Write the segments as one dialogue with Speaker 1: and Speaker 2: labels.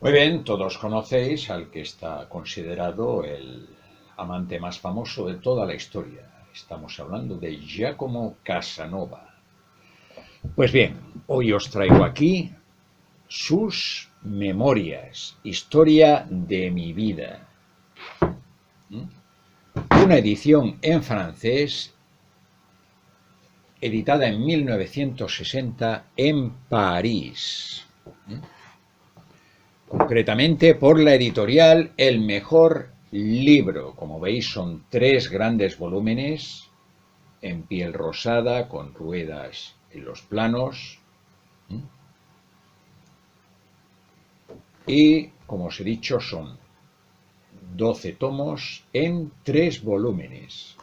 Speaker 1: Muy bien, todos conocéis al que está considerado el amante más famoso de toda la historia. Estamos hablando de Giacomo Casanova. Pues bien, hoy os traigo aquí sus memorias, historia de mi vida. Una edición en francés editada en 1960 en París. Concretamente por la editorial El Mejor Libro. Como veis, son 3 grandes volúmenes en piel rosada con ruedas en los planos. Y, como os he dicho, son 12 tomos en 3 volúmenes.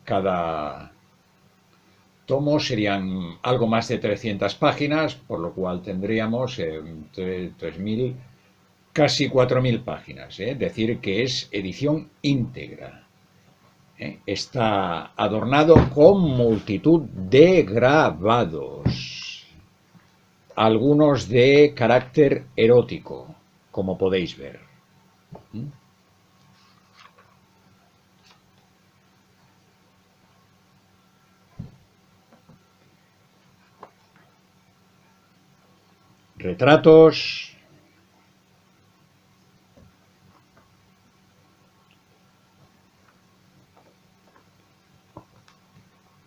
Speaker 1: Cada tomo serían algo más de 300 páginas, por lo cual tendríamos entre 3.000, casi 4.000 páginas. Es decir, que es edición íntegra. Está adornado con multitud de grabados, algunos de carácter erótico, como podéis ver. Retratos.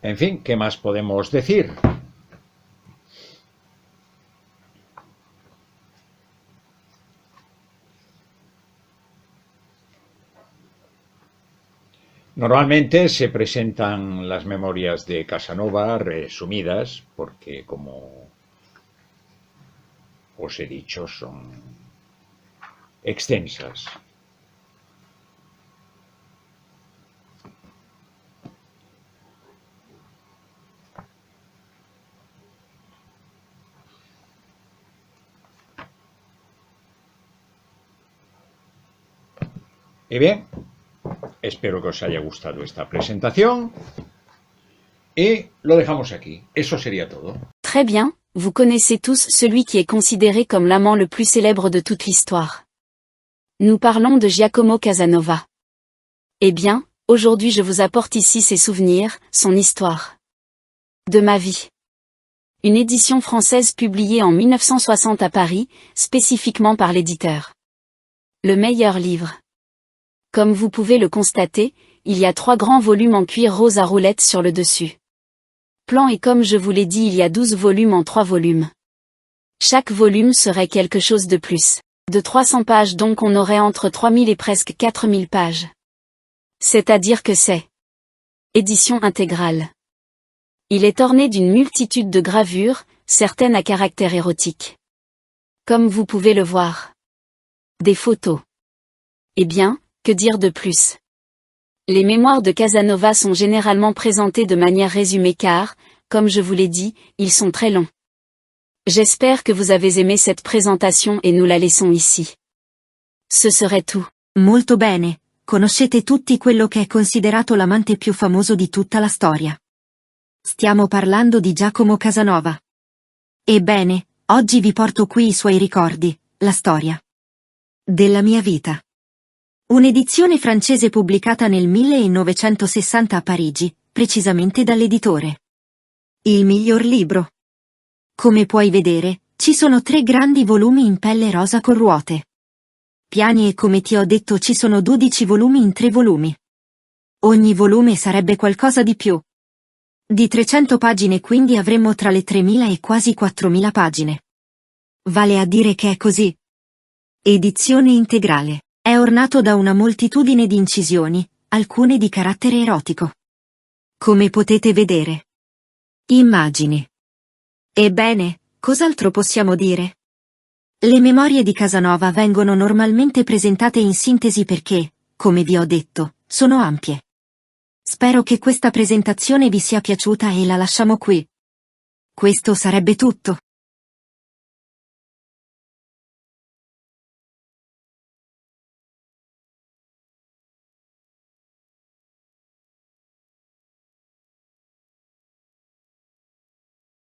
Speaker 1: En fin, ¿qué más podemos decir? Normalmente se presentan las memorias de Casanova resumidas, porque como os he dicho, son extensas. Y bien, espero que os haya gustado esta presentación y lo dejamos aquí. Eso sería todo.
Speaker 2: Très bien, vous connaissez tous celui qui est considéré comme l'amant le plus célèbre de toute l'histoire. Nous parlons de Giacomo Casanova. Eh bien, aujourd'hui je vous apporte ici ses souvenirs, son histoire. De ma vie. Une édition française publiée en 1960 à Paris, spécifiquement par l'éditeur. Le meilleur livre. Comme vous pouvez le constater, il y a 3 grands volumes en cuir rose à roulettes sur le dessus. Plan et comme je vous l'ai dit, il y a 12 volumes en 3 volumes. Chaque volume serait quelque chose de plus. De 300 pages, donc on aurait entre 3000 et presque 4000 pages. C'est-à-dire que c'est édition intégrale. Il est orné d'une multitude de gravures, certaines à caractère érotique. Comme vous pouvez le voir. Des photos. Eh bien, que dire de plus? Les mémoires de Casanova sont généralement présentées de manière résumée car, comme je vous l'ai dit, ils sont très longs. J'espère que vous avez aimé cette présentation et nous la laissons ici. Ce serait tout.
Speaker 3: Molto bene, conoscete tutti quello che è considerato l'amante più famoso di tutta la storia. Stiamo parlando di Giacomo Casanova. Ebbene, oggi vi porto qui i suoi ricordi, la storia della mia vita. Un'edizione francese pubblicata nel 1960 a Parigi, precisamente dall'editore. Il miglior libro. Come puoi vedere, ci sono 3 grandi volumi in pelle rosa con ruote piani e come ti ho detto ci sono 12 volumi in 3 volumi. Ogni volume sarebbe qualcosa di più di 300 pagine, quindi avremmo tra le 3000 e quasi 4000 pagine. Vale a dire che è così. Edizione integrale. È ornato da una moltitudine di incisioni, alcune di carattere erotico. Come potete vedere. Immagini. Ebbene, cos'altro possiamo dire? Le memorie di Casanova vengono normalmente presentate in sintesi perché, come vi ho detto, sono ampie. Spero che questa presentazione vi sia piaciuta e la lasciamo qui. Questo sarebbe tutto.